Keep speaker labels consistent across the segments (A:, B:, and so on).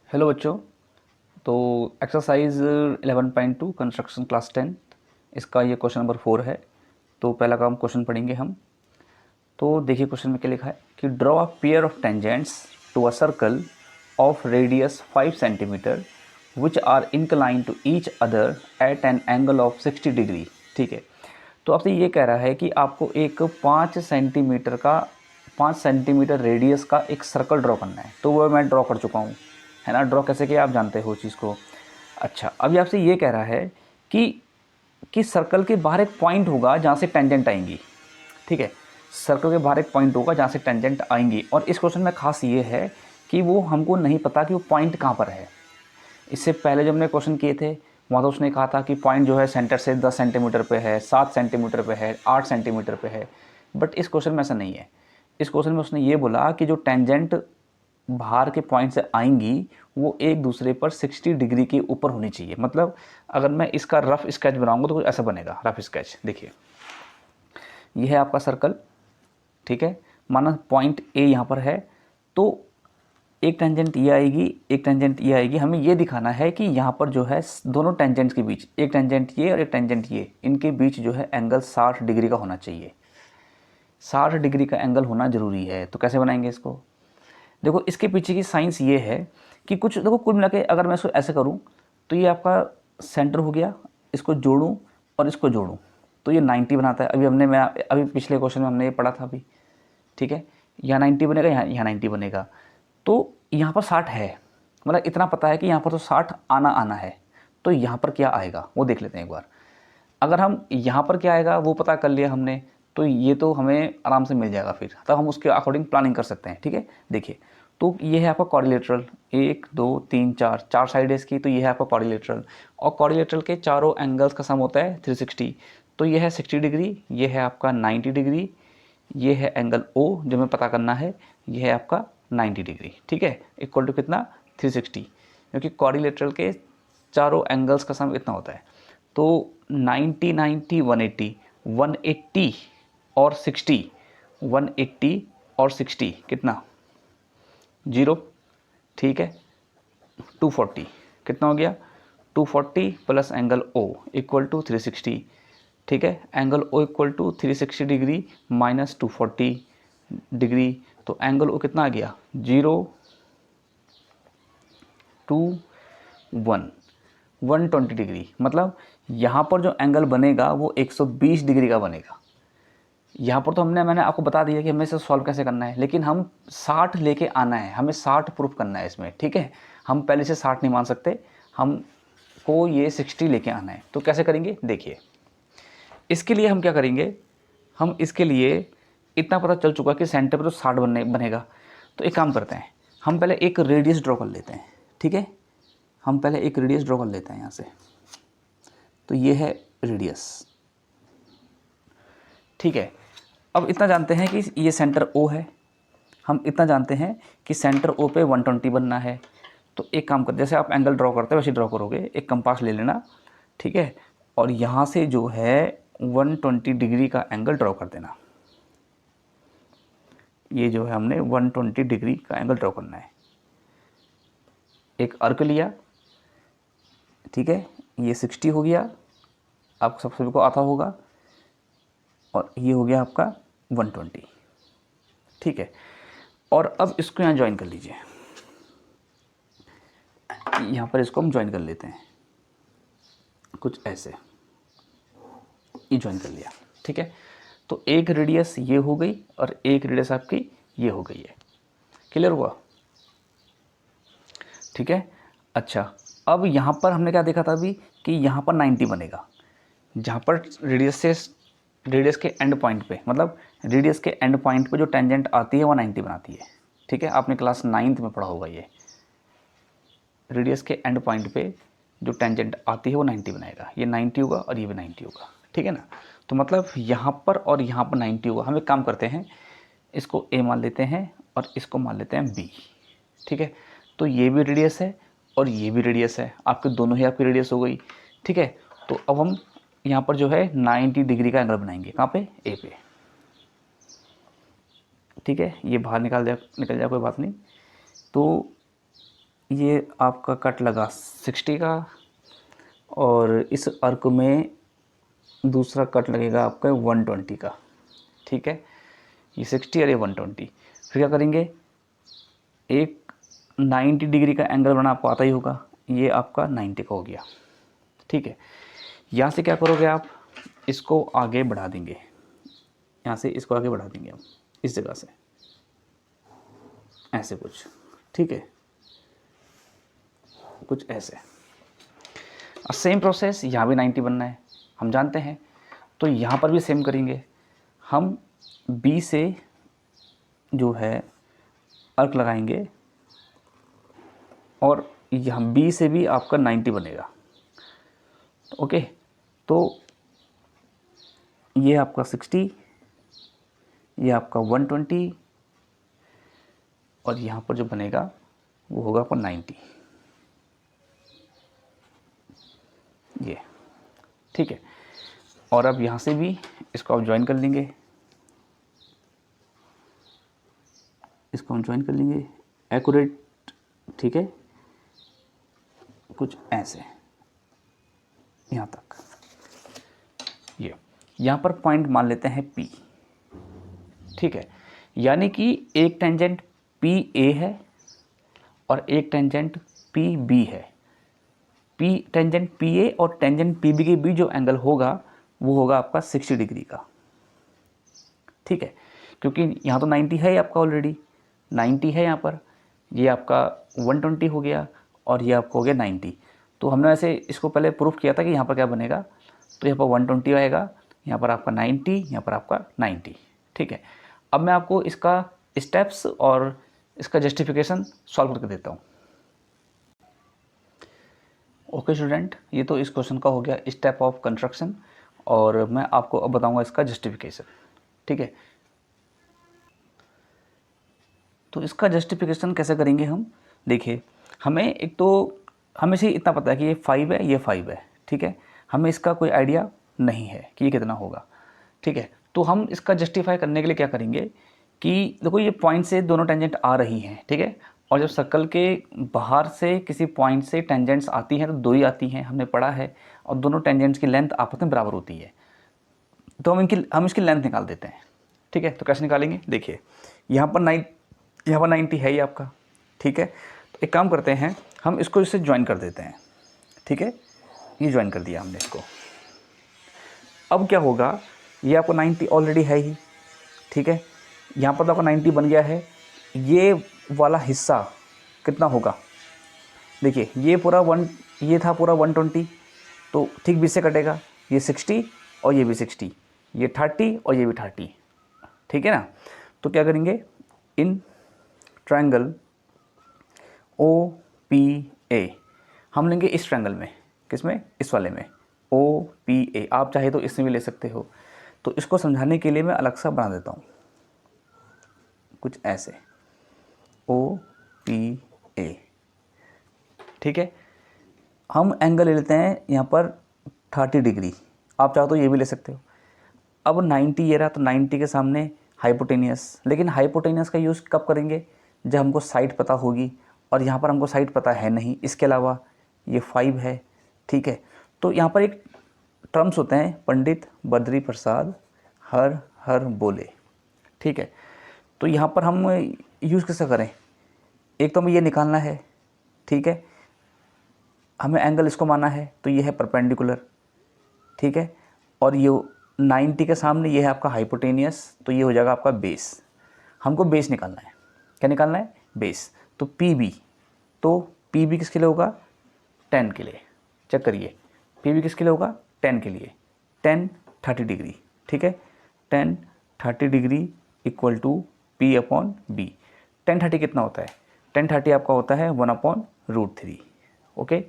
A: Hello बच्चों। तो exercise 11.2 construction class 10 इसका ये क्वेश्चन नंबर 4 है। तो पहला काम क्वेश्चन पढ़ेंगे हम। तो देखिए क्वेश्चन में क्या लिखा है कि draw a pair of tangents to a circle of radius 5 centimetre which are incline to each other at an angle of 60 degree. ठीक है, तो आपसे ये कह रहा है कि आपको एक 5 सेंटीमीटर रेडियस का एक सर्कल ड्रॉ करना है। तो वो मैं ड्रॉ कर चुका हूँ, है ना। ड्रॉ कैसे किया आप जानते हो चीज़ को। अच्छा, अभी आपसे ये कह रहा है कि सर्कल के बाहर एक पॉइंट होगा जहाँ से टेंजेंट आएंगी। ठीक है, सर्कल के बाहर एक पॉइंट होगा जहाँ से टेंजेंट आएंगी। और इस क्वेश्चन में खास ये है कि वो हमको नहीं पता कि वो पॉइंट कहाँ पर है। इससे पहले जब हमने क्वेश्चन किए थे वहाँ तो उसने कहा था कि पॉइंट जो है सेंटर से 10 सेंटीमीटर पे है, 7 सेंटीमीटर पे है, 8 सेंटीमीटर पे है। बट इस क्वेश्चन में ऐसा नहीं है। इस क्वेश्चन में उसने ये बोला कि जो टेंजेंट बाहर के पॉइंट से आएंगी वो एक दूसरे पर 60 डिग्री के ऊपर होनी चाहिए। मतलब अगर मैं इसका रफ स्केच बनाऊंगा तो कुछ ऐसा बनेगा। रफ स्केच देखिए, ये है आपका सर्कल। ठीक है, माना पॉइंट ए यहाँ पर है, तो एक टेंजेंट ये आएगी, एक टेंजेंट ये आएगी। हमें ये दिखाना है कि यहाँ पर जो है दोनों टेंजेंट्स के बीच, एक टेंजेंट ये और एक टेंजेंट ये, इनके बीच जो है एंगल 60 डिग्री का होना चाहिए। 60 डिग्री का एंगल होना ज़रूरी है। तो कैसे बनाएंगे इसको? देखो इसके पीछे की साइंस ये है कि कुछ देखो, कुल मिला के अगर मैं इसको ऐसे करूँ तो ये आपका सेंटर हो गया, इसको जोड़ूँ और इसको जोड़ूँ तो ये 90 बनाता है। अभी पिछले क्वेश्चन में हमने ये पढ़ा था अभी। ठीक है, यहाँ 90 बनेगा, यहाँ 90 बनेगा। तो यहाँ पर 60 है, मतलब इतना पता है कि यहाँ पर तो 60 आना आना है। तो यहाँ पर क्या आएगा वो देख लेते हैं एक बार। अगर हम यहाँ पर क्या आएगा वो पता कर लिया हमने, तो ये तो हमें आराम से मिल जाएगा। फिर तब हम उसके अकॉर्डिंग प्लानिंग कर सकते हैं। ठीक है, देखिए तो ये है आपका कॉर्डिलेटरल, 1 2 3 4 4 साइड है इसकी। तो ये है आपका कॉर्डिलेटरल, और कॉर्डिलेटरल के चारों एंगल्स का सम होता है 360। तो ये है 60 डिग्री, ये है आपका 90 डिग्री, ये है एंगल ओ जो हमें पता करना है, ये है आपका 90 डिग्री। ठीक है, इक्वल टू कितना? 360, क्योंकि कॉर्डिलेटरल के चारों एंगल्स का सम इतना होता है। तो 90 90 180, 180 और 60, 180 और 60 कितना? 0। ठीक है, 240 कितना हो गया? 240 plus angle O equal to 360। ठीक है, angle O equal to 360 degree minus 240 degree. तो एंगल ओ कितना आ गया? 0 2 1, 120 डिग्री। मतलब यहाँ पर जो एंगल बनेगा वो 120 डिग्री का बनेगा। यहाँ पर तो मैंने आपको बता दिया कि हमें इसे सॉल्व कैसे करना है, लेकिन हम 60 लेके आना है, हमें 60 प्रूफ करना है इसमें। ठीक है, हम पहले से 60 नहीं मान सकते, हमको ये 60 लेके आना है। तो कैसे करेंगे देखिए। इसके लिए हम क्या करेंगे, हम इसके लिए इतना पता चल चुका कि सेंटर पर तो 60 बनेगा। तो एक काम करते हैं, हम पहले एक रेडियस ड्रॉ कर लेते हैं। ठीक है, हम पहले एक रेडियस ड्रॉ कर लेते हैं यहाँ से। तो ये है रेडियस। ठीक है, अब इतना जानते हैं कि ये सेंटर ओ है, हम इतना जानते हैं कि सेंटर ओ पे 120 बनना है। तो एक काम कर, जैसे आप एंगल ड्रॉ करते हैं वैसे ड्रॉ करोगे। एक कंपास ले लेना, ठीक है, और यहाँ से जो है 120 डिग्री का एंगल ड्रॉ कर देना। ये जो है हमने 120 डिग्री का एंगल ड्रॉ करना है। एक अर्क लिया, ठीक है, ये 60 हो गया, आप सब सभी को आता होगा, और ये हो गया आपका 120। ठीक है, और अब इसको यहाँ ज्वाइन कर लीजिए। यहाँ पर इसको हम ज्वाइन कर लेते हैं कुछ ऐसे, ये ज्वाइन कर लिया। ठीक है, तो एक रेडियस ये हो गई और एक रेडियस आपकी ये हो गई है। क्लियर हुआ? ठीक है, अच्छा, अब यहाँ पर हमने क्या देखा था अभी कि यहाँ पर 90 बनेगा। जहाँ पर रेडियस के एंड पॉइंट पे, मतलब रेडियस के एंड पॉइंट पे जो टेंजेंट आती है वो 90 बनाती है। ठीक है, आपने क्लास 9th में पढ़ा होगा ये। रेडियस के एंड पॉइंट पे जो टेंजेंट आती है वो 90 बनाएगा। ये 90 होगा और ये भी 90 होगा। ठीक है ना, तो मतलब यहाँ पर और यहाँ पर 90 होगा। हम एक काम करते हैं, इसको ए मान लेते हैं और इसको मान लेते हैं बी। ठीक है, तो ये भी रेडियस है और ये भी रेडियस है, आपके दोनों ही आपकी रेडियस हो गई। ठीक है, तो अब हम यहाँ पर जो है 90 डिग्री का एंगल बनाएंगे। कहाँ पे? ए पे। ठीक है, ये बाहर निकल जाए कोई बात नहीं। तो ये आपका कट लगा 60 का, और इस अर्क में दूसरा कट लगेगा आपका 120 का, ठीक है। ये 60 और ये 120। फिर क्या करेंगे, एक 90 डिग्री का एंगल बनाना आपको आता ही होगा, ये आपका 90 का हो गया, ठीक है। यहाँ से क्या करोगे आप, इसको आगे बढ़ा देंगे, यहाँ से इसको आगे बढ़ा देंगे हम इस जगह से, ऐसे कुछ, ठीक है, कुछ ऐसे। और सेम प्रोसेस यहाँ भी 90 बनना है, हम जानते हैं। तो यहाँ पर भी सेम करेंगे हम, बी से जो है अर्क लगाएंगे, और यहाँ बी से भी आपका 90 बनेगा, ओके। तो ये आपका 60, ये आपका 120, और यहाँ पर जो बनेगा वो होगा आपका 90, ये, ठीक है। और अब यहाँ से भी इसको आप ज्वाइन कर लेंगे, इसको हम ज्वाइन कर लेंगे एक्यूरेट, ठीक है, कुछ ऐसे यहाँ तक। ये यहाँ पर पॉइंट मान लेते हैं P, ठीक है। यानी कि एक टेंजेंट PA है और एक टेंजेंट PB है। P टेंजेंट PA और टेंजेंट PB के बीच जो एंगल होगा वो होगा आपका 60 डिग्री का, ठीक है। क्योंकि यहाँ तो 90 है आपका, ऑलरेडी 90 है यहाँ पर, ये आपका 120 हो गया और ये आपका हो गया 90। तो हमने ऐसे इसको पहले प्रूफ किया था कि यहाँ पर क्या बनेगा, तो यहाँ पर 120 आएगा, यहाँ पर आपका 90, यहाँ पर आपका 90, ठीक है। अब मैं आपको इसका स्टेप्स और इसका जस्टिफिकेशन सॉल्व करके देता हूँ। ओके स्टूडेंट, ये तो इस क्वेश्चन का हो गया स्टेप ऑफ कंस्ट्रक्शन, और मैं आपको अब बताऊंगा इसका जस्टिफिकेशन, ठीक है। तो इसका जस्टिफिकेशन कैसे करेंगे हम, देखिए, हमें एक तो हमें से इतना पता है कि ये 5 है, ये 5 है, ठीक है। हमें इसका कोई आइडिया नहीं है कि ये कितना होगा, ठीक है। तो हम इसका जस्टिफाई करने के लिए क्या करेंगे कि देखो, ये पॉइंट से दोनों टेंजेंट आ रही हैं, ठीक है। और जब सर्कल के बाहर से किसी पॉइंट से टेंजेंट्स आती हैं तो 2 ही आती हैं, हमने पढ़ा है, और दोनों टेंजेंट्स की लेंथ आपस में बराबर होती है। तो हम इसकी लेंथ निकाल देते हैं, ठीक है। तो कैसे निकालेंगे, देखिए, यहाँ पर 90 है ये आपका, ठीक है। तो एक काम करते हैं, हम इसको इससे ज्वाइन कर देते हैं, ठीक है। ये ज्वाइन कर दिया हमने इसको। अब क्या होगा, ये आपको 90 ऑलरेडी है ही, ठीक है। यहाँ पर तो आपका 90 बन गया है। ये वाला हिस्सा कितना होगा, देखिए, ये पूरा ये था पूरा 120, तो ठीक बीच से कटेगा, ये 60 और ये भी 60, ये 30 और ये भी 30, ठीक है ना। तो क्या करेंगे, इन ट्रायंगल OPA हम लेंगे इस ट्रायंगल में, किसमें, इस वाले में, OPA। आप चाहे तो इसमें भी ले सकते हो। तो इसको समझाने के लिए मैं अलग सा बना देता हूँ, कुछ ऐसे, OPA, ठीक है। हम एंगल ले लेते हैं यहाँ पर 30 डिग्री, आप चाहो तो ये भी ले सकते हो। अब 90 ये रहा, तो 90 के सामने हाइपोटेनियस, लेकिन हाइपोटेनियस का यूज़ कब करेंगे, जब हमको साइड पता होगी, और यहाँ पर हमको साइड पता है नहीं। इसके अलावा ये 5 है, ठीक है। तो यहाँ पर एक टर्म्स होते हैं, पंडित बद्री प्रसाद हर हर बोले, ठीक है। तो यहाँ पर हम यूज़ कैसे करें, एक तो हमें ये निकालना है, ठीक है। हमें एंगल इसको माना है, तो ये है परपेंडिकुलर, ठीक है। और ये 90 के सामने ये है आपका हाइपोटेनियस, तो ये हो जाएगा आपका बेस। हमको बेस निकालना है, क्या निकालना है, बेस। तो पी बी किसके लिए होगा, 10 के लिए। चेक करिए, पी बी किसके लिए होगा, 10 के लिए, 10 30 डिग्री, ठीक है। 10 30 डिग्री इक्वल टू P/B। 10 30 कितना होता है, 10 30 आपका होता है 1/√3, ओके।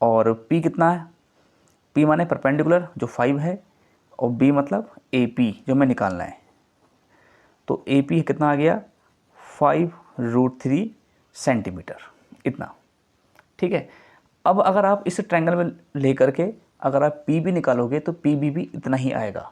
A: और P कितना है, P माने परपेंडिकुलर जो 5 है, और B मतलब AP जो हमें निकालना है। तो AP कितना आ गया, 5√3 सेंटीमीटर, इतना, ठीक है। अब अगर आप इस ट्रायंगल में लेकर के अगर आप PB निकालोगे तो PB भी इतना ही आएगा,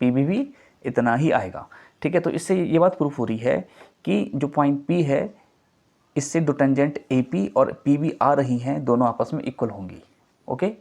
A: PB भी इतना ही आएगा, ठीक है। तो इससे ये बात प्रूफ हो रही है कि जो पॉइंट P है इससे दो टेंजेंट AP और PB आ रही हैं, दोनों आपस में इक्वल होंगी। ओके,